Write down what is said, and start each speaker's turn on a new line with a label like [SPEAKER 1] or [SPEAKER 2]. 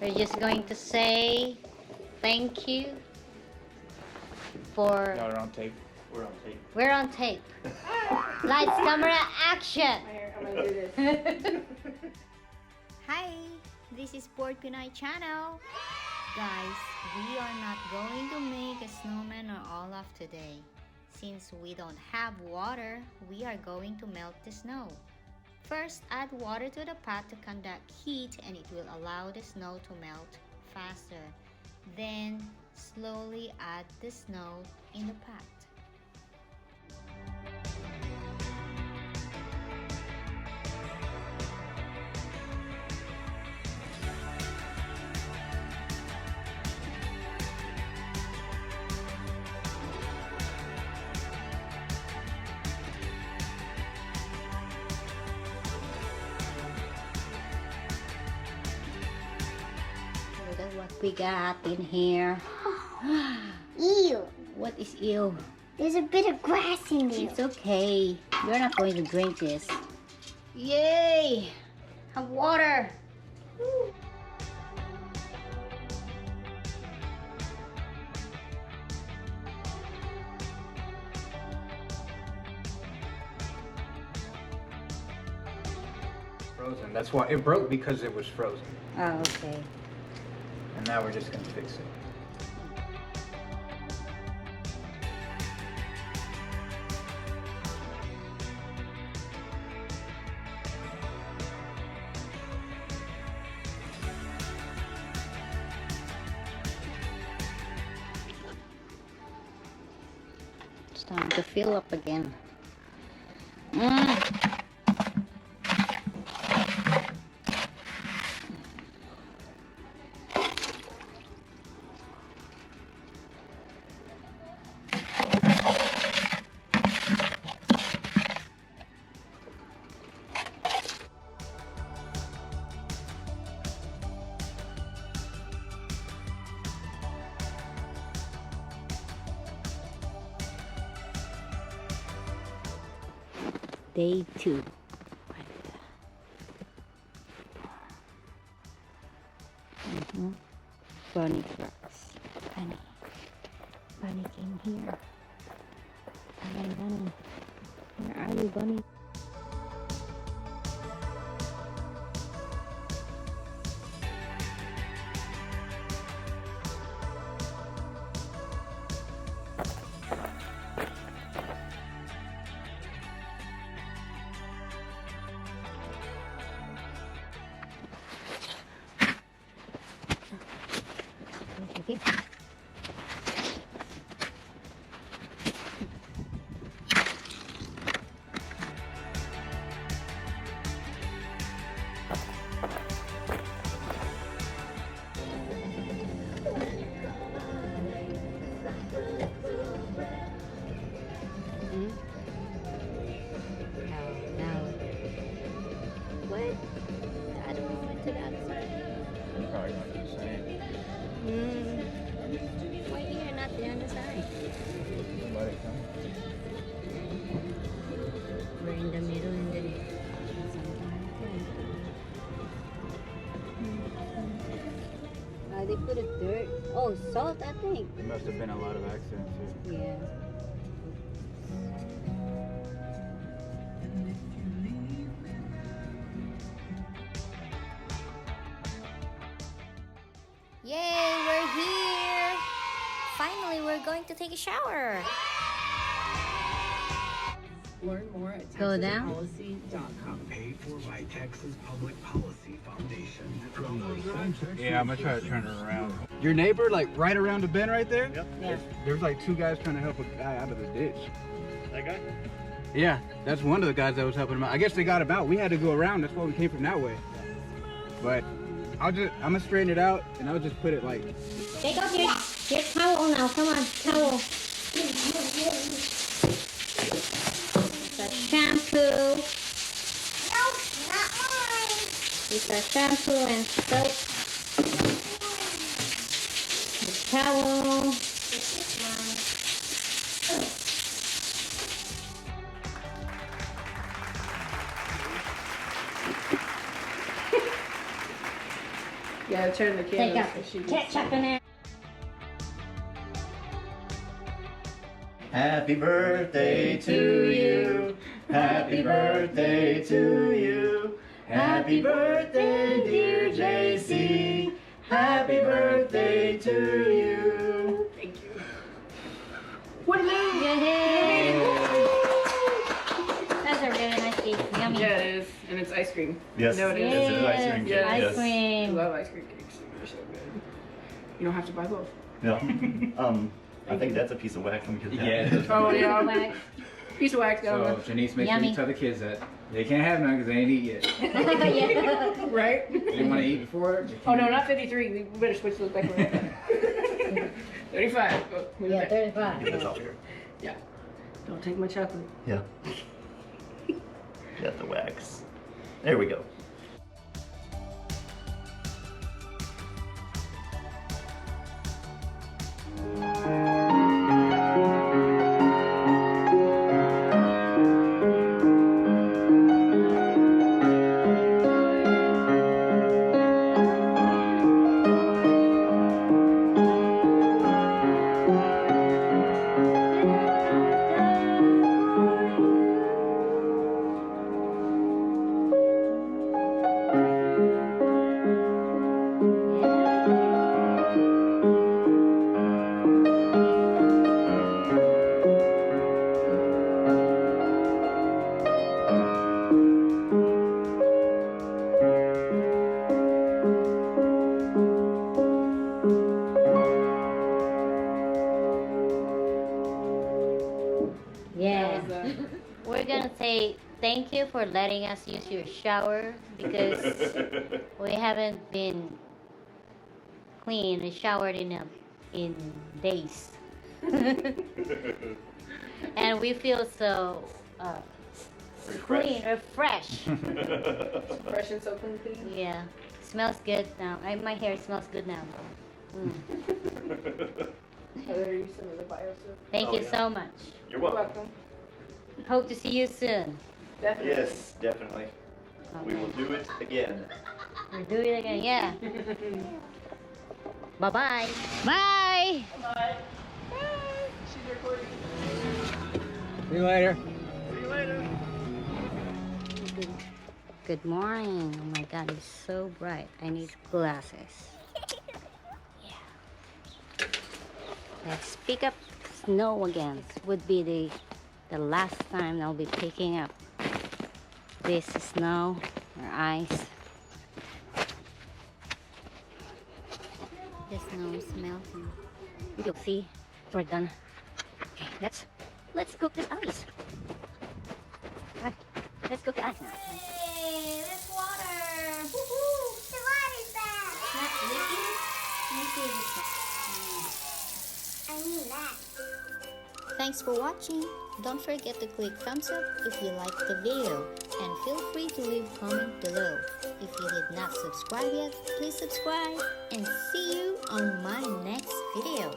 [SPEAKER 1] We're just going to say thank you for...
[SPEAKER 2] No, we're on tape.
[SPEAKER 3] We're on tape.
[SPEAKER 1] We're on tape. Lights, camera, action!
[SPEAKER 4] I'm gonna do this.
[SPEAKER 1] Hi, this is Pinay channel. Guys, we are not going to make a snowman or Olaf today. Since we don't have water, we are going to melt the snow. First, add water to the pot to conduct heat and it will allow the snow to melt faster. Then, slowly add the snow in the pot. Look at what we got in here.
[SPEAKER 5] Ew.
[SPEAKER 1] What is ew?
[SPEAKER 5] There's a bit of grass in there.
[SPEAKER 1] It's okay. We're not going to drink this. Yay! Have water.
[SPEAKER 2] Frozen. That's why it broke, because it was frozen.
[SPEAKER 1] Oh, okay.
[SPEAKER 2] And now we're just gonna fix it.
[SPEAKER 1] It's time to fill up again. Day 2. Bunny trucks. Bunny. Bunny came here. Bunny, bunny. Where are you, bunny? Okay. What? I don't know what to that.
[SPEAKER 2] Probably not the same.
[SPEAKER 1] Why you're not there on the side?
[SPEAKER 2] Let it come.
[SPEAKER 1] We're in the middle and then they put a dirt. Oh, salt, I think.
[SPEAKER 2] There must have been a lot of accidents here.
[SPEAKER 1] Yeah. Yay, we're here! Finally, we're going to take a shower.
[SPEAKER 4] Learn more at
[SPEAKER 1] Go down.
[SPEAKER 4] TexasPolicy.com.
[SPEAKER 6] Paid for by Texas Public Policy Foundation.
[SPEAKER 2] Yeah, I'm gonna try to turn it around. Your neighbor, like right around the bend right there?
[SPEAKER 3] Yep.
[SPEAKER 1] Yeah.
[SPEAKER 2] There's like 2 guys trying to help a guy out of the ditch.
[SPEAKER 3] That guy?
[SPEAKER 2] Yeah, that's one of the guys that was helping him out. I guess they got him out. We had to go around. That's why we came from that way. But I'm gonna straighten it out and I'll just put it like.
[SPEAKER 1] Take off your towel now. Come on, towel. The shampoo.
[SPEAKER 5] No, not mine.
[SPEAKER 1] These are shampoo and soap. The towel.
[SPEAKER 5] This is mine.
[SPEAKER 4] Yeah, turn the
[SPEAKER 1] Take
[SPEAKER 4] camera.
[SPEAKER 1] out
[SPEAKER 4] so she
[SPEAKER 1] the
[SPEAKER 4] can
[SPEAKER 1] ketchup in there.
[SPEAKER 3] Happy birthday to you. Happy birthday to you. Happy birthday, dear JC. Happy birthday to you.
[SPEAKER 4] Thank you. What is it?
[SPEAKER 1] Yay! That's a really nice cake. Yummy.
[SPEAKER 4] Yeah, it is. And it's ice cream.
[SPEAKER 3] Yes,
[SPEAKER 4] No, it is.
[SPEAKER 3] yes, it is ice cream cake.
[SPEAKER 4] Yes.
[SPEAKER 1] Ice
[SPEAKER 3] Yes.
[SPEAKER 4] I
[SPEAKER 1] cream.
[SPEAKER 4] love ice cream cakes. They're so good. You don't have to buy both.
[SPEAKER 3] Yeah. I think that's a piece of wax. Let me get that.
[SPEAKER 2] Yeah.
[SPEAKER 4] Oh, yeah.
[SPEAKER 1] Wax.
[SPEAKER 4] Piece of wax down
[SPEAKER 2] So Janice, make sure
[SPEAKER 1] Yummy.
[SPEAKER 2] you tell the kids that they can't have none because they ain't eat yet.
[SPEAKER 1] Yeah.
[SPEAKER 4] there. Right?
[SPEAKER 2] They didn't want to eat before.
[SPEAKER 4] Oh, no, not 53. We better switch those back around. 35. Oh, move it
[SPEAKER 1] Yeah,
[SPEAKER 4] back.
[SPEAKER 1] 35.
[SPEAKER 3] Get this off here.
[SPEAKER 4] Yeah. Don't take my chocolate.
[SPEAKER 3] Yeah. Got the wax. There we go.
[SPEAKER 1] Yeah.
[SPEAKER 4] That was,
[SPEAKER 1] We're gonna say thank you for letting us use your shower because we haven't been clean and showered in days. And we feel so clean, refreshed.
[SPEAKER 4] fresh and soaking clean.
[SPEAKER 1] Yeah, smells good now. My hair smells good now. Mm.
[SPEAKER 4] Heather, you some of the bio soap.
[SPEAKER 1] Thank
[SPEAKER 3] Oh,
[SPEAKER 1] you
[SPEAKER 3] yeah.
[SPEAKER 1] so much.
[SPEAKER 3] You're
[SPEAKER 4] You're
[SPEAKER 3] welcome.
[SPEAKER 4] welcome.
[SPEAKER 1] Hope to see you soon.
[SPEAKER 4] Definitely.
[SPEAKER 3] Yes, definitely. We will do it again.
[SPEAKER 1] We'll do it again. Yeah. Bye-bye. Bye.
[SPEAKER 4] Bye. She's recording.
[SPEAKER 2] See you later.
[SPEAKER 3] See you later.
[SPEAKER 1] Good morning. Oh my God, it's so bright. I need glasses. Yeah. Let's pick up snow again. This would be the last time I'll be picking up this snow or ice. The snow is melting. You'll see. We're done. Okay, let's cook this ice. Right, let's cook the ice now.
[SPEAKER 5] Hey, there's water. Woohoo! The water's back. I need that.
[SPEAKER 1] Thanks for watching. Don't forget to click thumbs up if you liked the video and feel free to leave a comment below. If you did not subscribe yet, please subscribe and see you on my next video.